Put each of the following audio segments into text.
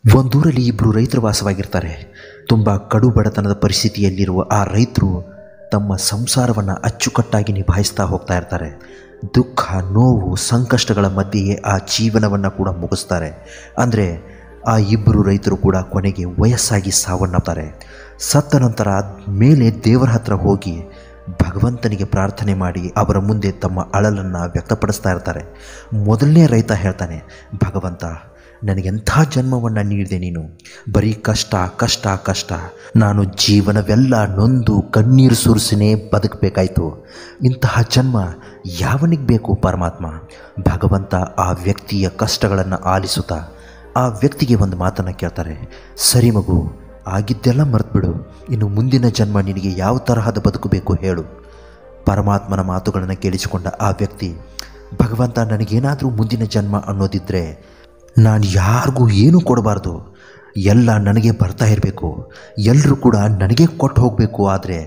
ಒಂದೂರಲ್ಲಿ ಇಬ್ಬರು ರೈತರು ವಾಸವಾಗಿರ್ತಾರೆ. ತುಂಬ ಕಡು ಬಡತನದ ಪರಿಸ್ಥಿತಿಯಲ್ಲಿರುವ ಆ ರೈತರು ತಮ್ಮ ಸಂಸಾರವನ್ನು ಅಚ್ಚುಕಟ್ಟಾಗಿ ನಿಭಾಯಿಸ್ತಾ ಹೋಗ್ತಾ ಇರ್ತಾರೆ. ದುಃಖ, ನೋವು, ಸಂಕಷ್ಟಗಳ ಮಧ್ಯೆಯೇ ಆ ಜೀವನವನ್ನು ಕೂಡ ಮುಗಿಸ್ತಾರೆ. ಅಂದರೆ ಆ ಇಬ್ಬರು ರೈತರು ಕೂಡ ಕೊನೆಗೆ ವಯಸ್ಸಾಗಿ ಸಾವನ್ನಪ್ತಾರೆ. ಸತ್ತ ನಂತರ ಮೇಲೆ ದೇವರ ಹತ್ರ ಹೋಗಿ ಭಗವಂತನಿಗೆ ಪ್ರಾರ್ಥನೆ ಮಾಡಿ ಅವರ ಮುಂದೆ ತಮ್ಮ ಅಳಲನ್ನು ವ್ಯಕ್ತಪಡಿಸ್ತಾ ಇರ್ತಾರೆ. ಮೊದಲನೇ ರೈತ ಹೇಳ್ತಾನೆ, ಭಗವಂತ, ನನಗೆಂಥ ಜನ್ಮವನ್ನು ನೀಡಿದೆ ನೀನು. ಬರೀ ಕಷ್ಟ ಕಷ್ಟ ಕಷ್ಟ. ನಾನು ಜೀವನವೆಲ್ಲ ನೊಂದು ಕಣ್ಣೀರು ಸುರಿಸಿನೇ ಬದುಕಬೇಕಾಯಿತು. ಇಂತಹ ಜನ್ಮ ಯಾವನಿಗೆ ಬೇಕು ಪರಮಾತ್ಮ? ಭಗವಂತ ಆ ವ್ಯಕ್ತಿಯ ಕಷ್ಟಗಳನ್ನು ಆಲಿಸುತ್ತಾ ಆ ವ್ಯಕ್ತಿಗೆ ಒಂದು ಮಾತನ್ನು ಕೇಳ್ತಾರೆ, ಸರಿ ಮಗು, ಆಗಿದ್ದೆಲ್ಲ ಮರೆತುಬಿಡು. ಇನ್ನು ಮುಂದಿನ ಜನ್ಮ ನಿನಗೆ ಯಾವ ತರಹದ ಬದುಕು ಬೇಕು ಹೇಳು. ಪರಮಾತ್ಮನ ಮಾತುಗಳನ್ನು ಕೇಳಿಸಿಕೊಂಡ ಆ ವ್ಯಕ್ತಿ, ಭಗವಂತ, ನನಗೇನಾದರೂ ಮುಂದಿನ ಜನ್ಮ ಅನ್ನೋದಿದ್ದರೆ ನಾನು ಯಾರಿಗೂ ಏನೂ ಕೊಡಬಾರ್ದು, ಎಲ್ಲ ನನಗೆ ಬರ್ತಾ ಇರಬೇಕು, ಎಲ್ಲರೂ ಕೂಡ ನನಗೆ ಕೊಟ್ಟು ಹೋಗಬೇಕು. ಆದರೆ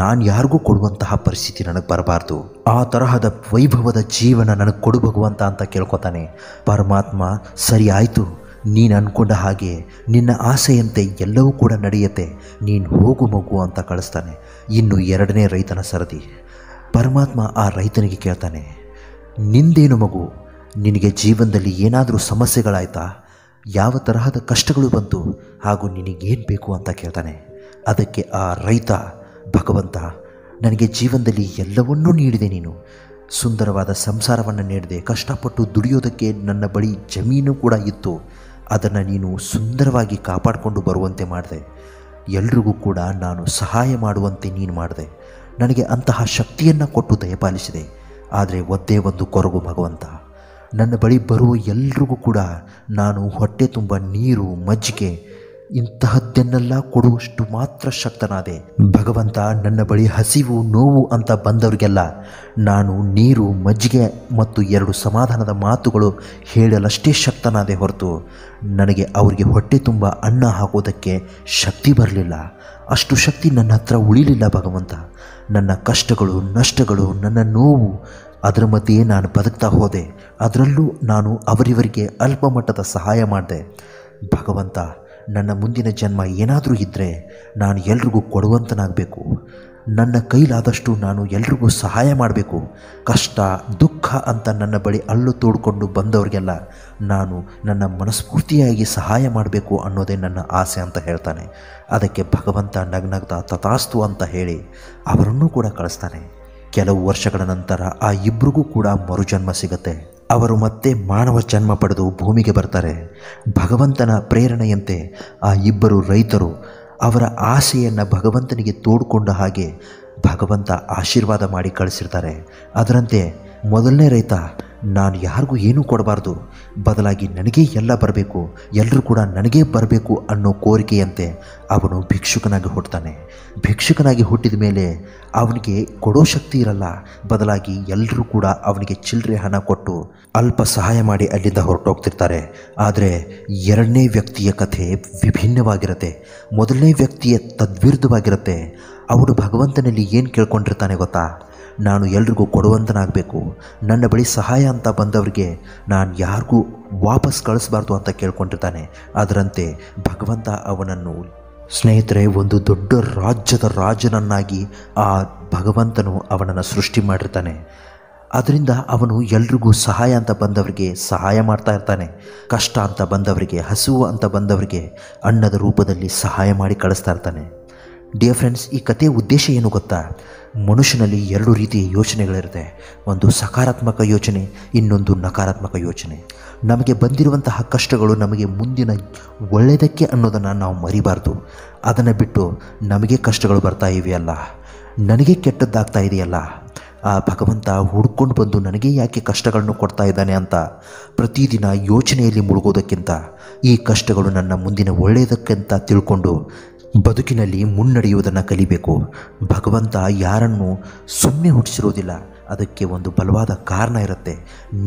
ನಾನು ಯಾರಿಗೂ ಕೊಡುವಂತಹ ಪರಿಸ್ಥಿತಿ ನನಗೆ ಬರಬಾರ್ದು. ಆ ತರಹದ ವೈಭವದ ಜೀವನ ನನಗೆ ಕೊಡು ಭಗವಂತ ಅಂತ ಕೇಳ್ಕೊತಾನೆ. ಪರಮಾತ್ಮ, ಸರಿ ಆಯಿತು, ನೀನು ಅಂದ್ಕೊಂಡ ಹಾಗೆ ನಿನ್ನ ಆಸೆಯಂತೆ ಎಲ್ಲವೂ ಕೂಡ ನಡೆಯುತ್ತೆ, ನೀನು ಹೋಗು ಮಗು ಅಂತ ಕಳಿಸ್ತಾನೆ. ಇನ್ನು ಎರಡನೇ ರೈತನ ಸರದಿ. ಪರಮಾತ್ಮ ಆ ರೈತನಿಗೆ ಕೇಳ್ತಾನೆ, ನಿಂದೇನು ಮಗು, ನಿನಗೆ ಜೀವನದಲ್ಲಿ ಏನಾದರೂ ಸಮಸ್ಯೆಗಳಾಯ್ತಾ? ಯಾವ ತರಹದ ಕಷ್ಟಗಳು ಬಂತು? ಹಾಗೂ ನಿನಗೇನು ಬೇಕು ಅಂತ ಕೇಳ್ತಾನೆ. ಅದಕ್ಕೆ ಆ ರೈತ, ಭಗವಂತ, ನನಗೆ ಜೀವನದಲ್ಲಿ ಎಲ್ಲವನ್ನೂ ನೀಡಿದೆ ನೀನು. ಸುಂದರವಾದ ಸಂಸಾರವನ್ನು ನೀಡಿದೆ, ಕಷ್ಟಪಟ್ಟು ದುಡಿಯೋದಕ್ಕೆ ನನ್ನ ಬಳಿ ಜಮೀನು ಕೂಡ ಇತ್ತು, ಅದನ್ನು ನೀನು ಸುಂದರವಾಗಿ ಕಾಪಾಡಿಕೊಂಡು ಬರುವಂತೆ ಮಾಡಿದೆ. ಎಲ್ರಿಗೂ ಕೂಡ ನಾನು ಸಹಾಯ ಮಾಡುವಂತೆ ನೀನು ಮಾಡಿದೆ. ನನಗೆ ಅಂತಹ ಶಕ್ತಿಯನ್ನು ಕೊಟ್ಟು ದಯಪಾಲಿಸಿದೆ. ಆದರೆ ಒಂದೇ ಒಂದು ಕೊರಗು ಭಗವಂತ, ನನ್ನ ಬಳಿ ಬರುವ ಎಲ್ರಿಗೂ ಕೂಡ ನಾನು ಹೊಟ್ಟೆ ತುಂಬ ನೀರು, ಮಜ್ಜಿಗೆ ಇಂತಹದ್ದನ್ನೆಲ್ಲ ಕೊಡುವಷ್ಟು ಮಾತ್ರ ಶಕ್ತನಾದೆ. ಭಗವಂತ, ನನ್ನ ಬಳಿ ಹಸಿವು, ನೋವು ಅಂತ ಬಂದವರಿಗೆಲ್ಲ ನಾನು ನೀರು, ಮಜ್ಜಿಗೆ ಮತ್ತು 2 ಸಮಾಧಾನದ ಮಾತುಗಳು ಹೇಳಲಷ್ಟೇ ಶಕ್ತನಾದೆ ಹೊರತು ನನಗೆ ಅವರಿಗೆ ಹೊಟ್ಟೆ ತುಂಬ ಅನ್ನ ಹಾಕೋದಕ್ಕೆ ಶಕ್ತಿ ಬರಲಿಲ್ಲ. ಅಷ್ಟು ಶಕ್ತಿ ನನ್ನ ಹತ್ರ ಉಳಿಲಿಲ್ಲ ಭಗವಂತ. ನನ್ನ ಕಷ್ಟಗಳು, ನಷ್ಟಗಳು, ನನ್ನ ನೋವು, ಅದರ ಮಧ್ಯೆಯೇ ನಾನು ಬದುಕ್ತಾ ಹೋದೆ. ಅದರಲ್ಲೂ ನಾನು ಅವರಿವರಿಗೆ ಅಲ್ಪ ಮಟ್ಟದ ಸಹಾಯ ಮಾಡಿದೆ. ಭಗವಂತ, ನನ್ನ ಮುಂದಿನ ಜನ್ಮ ಏನಾದರೂ ಇದ್ದರೆ ನಾನು ಎಲ್ರಿಗೂ ಕೊಡುವಂತನಾಗಬೇಕು. ನನ್ನ ಕೈಲಾದಷ್ಟು ನಾನು ಎಲ್ರಿಗೂ ಸಹಾಯ ಮಾಡಬೇಕು. ಕಷ್ಟ, ದುಃಖ ಅಂತ ನನ್ನ ಬಳಿ ಅಳ್ಳು ತೋಡ್ಕೊಂಡು ಬಂದವರಿಗೆಲ್ಲ ನಾನು ನನ್ನ ಮನಸ್ಫೂರ್ತಿಯಾಗಿ ಸಹಾಯ ಮಾಡಬೇಕು ಅನ್ನೋದೇ ನನ್ನ ಆಸೆ ಅಂತ ಹೇಳ್ತಾನೆ. ಅದಕ್ಕೆ ಭಗವಂತ ನಗ್ನಗ್ತಾ ತಥಾಸ್ತು ಅಂತ ಹೇಳಿ ಅವರನ್ನೂ ಕೂಡ ಕಳಿಸ್ತಾನೆ. ಕೆಲವು ವರ್ಷಗಳ ನಂತರ ಆ ಇಬ್ಬರಿಗೂ ಕೂಡ ಮರುಜನ್ಮ ಸಿಗುತ್ತೆ. ಅವರು ಮತ್ತೆ ಮಾನವ ಜನ್ಮ ಪಡೆದು ಭೂಮಿಗೆ ಬರ್ತಾರೆ. ಭಗವಂತನ ಪ್ರೇರಣೆಯಂತೆ ಆ ಇಬ್ಬರು ರೈತರು ಅವರ ಆಸೆಯನ್ನು ಭಗವಂತನಿಗೆ ತೋಡ್ಕೊಂಡ ಹಾಗೆ ಭಗವಂತ ಆಶೀರ್ವಾದ ಮಾಡಿ ಕಳಿಸಿರ್ತಾರೆ. ಅದರಂತೆ ಮೊದಲನೇ ರೈತ, ನಾನು ಯಾರಿಗೂ ಏನೂ ಕೊಡಬಾರ್ದು, ಬದಲಾಗಿ ನನಗೇ ಎಲ್ಲ ಬರಬೇಕು, ಎಲ್ಲರೂ ಕೂಡ ನನಗೇ ಬರಬೇಕು ಅನ್ನೋ ಕೋರಿಕೆಯಂತೆ ಅವನು ಭಿಕ್ಷುಕನಾಗಿ ಹುಟ್ಟುತ್ತಾನೆ. ಭಿಕ್ಷುಕನಾಗಿ ಹುಟ್ಟಿದ ಮೇಲೆ ಅವನಿಗೆ ಕೊಡೋ ಶಕ್ತಿ ಇರಲ್ಲ, ಬದಲಾಗಿ ಎಲ್ಲರೂ ಕೂಡ ಅವನಿಗೆ ಚಿಲ್ಲರೆ ಹಣ ಕೊಟ್ಟು ಅಲ್ಪ ಸಹಾಯ ಮಾಡಿ ಅಲ್ಲಿಂದ ಹೊರಟೋಗ್ತಿರ್ತಾರೆ. ಆದರೆ ಎರಡನೇ ವ್ಯಕ್ತಿಯ ಕಥೆ ವಿಭಿನ್ನವಾಗಿರುತ್ತೆ. ಮೊದಲನೇ ವ್ಯಕ್ತಿಯ ತದ್ವಿರುದ್ಧವಾಗಿರುತ್ತೆ. ಅವನು ಭಗವಂತನಲ್ಲಿ ಏನು ಕೇಳ್ಕೊಂಡಿರ್ತಾನೆ ಗೊತ್ತಾ? ನಾನು ಎಲ್ರಿಗೂ ಕೊಡುವಂತನಾಗಬೇಕು, ನನ್ನ ಬಳಿ ಸಹಾಯ ಅಂತ ಬಂದವರಿಗೆ ನಾನು ಯಾರಿಗೂ ವಾಪಸ್ ಕಳಿಸ್ಬಾರ್ದು ಅಂತ ಕೇಳ್ಕೊಂಡಿರ್ತಾನೆ. ಅದರಂತೆ ಭಗವಂತ ಅವನನ್ನು, ಸ್ನೇಹಿತರೆ, ಒಂದು ದೊಡ್ಡ ರಾಜ್ಯದ ರಾಜನನ್ನಾಗಿ ಆ ಭಗವಂತನು ಅವನನ್ನು ಸೃಷ್ಟಿ ಮಾಡಿರ್ತಾನೆ. ಅದರಿಂದ ಅವನು ಎಲ್ರಿಗೂ ಸಹಾಯ ಅಂತ ಬಂದವರಿಗೆ ಸಹಾಯ ಮಾಡ್ತಾ ಇರ್ತಾನೆ. ಕಷ್ಟ ಅಂತ ಬಂದವರಿಗೆ, ಹಸಿವು ಅಂತ ಬಂದವರಿಗೆ ಅನ್ನದ ರೂಪದಲ್ಲಿ ಸಹಾಯ ಮಾಡಿ ಕಳಿಸ್ತಾ ಇರ್ತಾನೆ. ಡಿಯರ್ ಫ್ರೆಂಡ್ಸ್, ಈ ಕಥೆಯ ಉದ್ದೇಶ ಏನು ಗೊತ್ತಾ? ಮನುಷ್ಯನಲ್ಲಿ 2 ರೀತಿಯ ಯೋಚನೆಗಳಿರುತ್ತೆ. ಒಂದು ಸಕಾರಾತ್ಮಕ ಯೋಚನೆ, ಇನ್ನೊಂದು ನಕಾರಾತ್ಮಕ ಯೋಚನೆ. ನಮಗೆ ಬಂದಿರುವಂತಹ ಕಷ್ಟಗಳು ನಮಗೆ ಮುಂದಿನ ಒಳ್ಳೆಯದಕ್ಕೆ ಅನ್ನೋದನ್ನು ನಾವು ಮರಿಬಾರ್ದು. ಅದನ್ನು ಬಿಟ್ಟು ನಮಗೆ ಕಷ್ಟಗಳು ಬರ್ತಾ ಇವೆಯಲ್ಲ, ನನಗೆ ಕೆಟ್ಟದ್ದಾಗ್ತಾ ಇದೆಯಲ್ಲ, ಆ ಭಗವಂತ ಹುಡ್ಕೊಂಡು ಬಂದು ನನಗೆ ಯಾಕೆ ಕಷ್ಟಗಳನ್ನು ಕೊಡ್ತಾ ಇದ್ದಾನೆ ಅಂತ ಪ್ರತಿದಿನ ಯೋಚನೆಯಲ್ಲಿ ಮುಳುಗೋದಕ್ಕಿಂತ ಈ ಕಷ್ಟಗಳು ನನ್ನ ಮುಂದಿನ ಒಳ್ಳೆಯದಕ್ಕಿಂತ ತಿಳ್ಕೊಂಡು ಬದುಕಿನಲ್ಲಿ ಮುನ್ನಡೆಯುವುದನ್ನು ಕಲಿಬೇಕು. ಭಗವಂತ ಯಾರನ್ನು ಸುಮ್ಮನೆ ಹುಟ್ಟಿಸಿರೋದಿಲ್ಲ, ಅದಕ್ಕೆ ಒಂದು ಬಲವಾದ ಕಾರಣ ಇರುತ್ತೆ.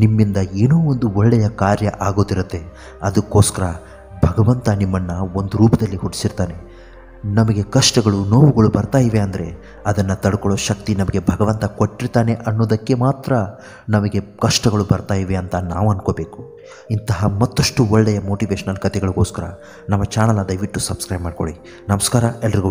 ನಿಮ್ಮಿಂದ ಏನೋ ಒಂದು ಒಳ್ಳೆಯ ಕಾರ್ಯ ಆಗೋದಿರುತ್ತೆ. ಅದಕ್ಕೋಸ್ಕರ ಭಗವಂತ ನಿಮ್ಮನ್ನು ಒಂದು ರೂಪದಲ್ಲಿ ಹುಟ್ಟಿಸಿರ್ತಾನೆ. ನಮಗೆ ಕಷ್ಟಗಳು ನೋವುಗಳು ಬರ್ತಾ ಇವೆ ಅಂದರೆ ಅದನ್ನು ತಡ್ಕೊಳ್ಳೋ ಶಕ್ತಿ ನಮಗೆ ಭಗವಂತ ಕೊಟ್ಟಿರ್ತಾನೆ ಅನ್ನೋದಕ್ಕೆ ಮಾತ್ರ ನಮಗೆ ಕಷ್ಟಗಳು ಬರ್ತಾ ಇವೆ ಅಂತ ನಾವು ಅಂದ್ಕೋಬೇಕು. ಇಂತಹ ಮತ್ತಷ್ಟು ಒಳ್ಳೆಯ ಮೋಟಿವೇಶ್ನಲ್ ಕಥೆಗಳಿಗೋಸ್ಕರ ನಮ್ಮ ಚಾನಲ್ನ ದಯವಿಟ್ಟು ಸಬ್ಸ್ಕ್ರೈಬ್ ಮಾಡ್ಕೊಳ್ಳಿ. ನಮಸ್ಕಾರ ಎಲ್ರಿಗೂ.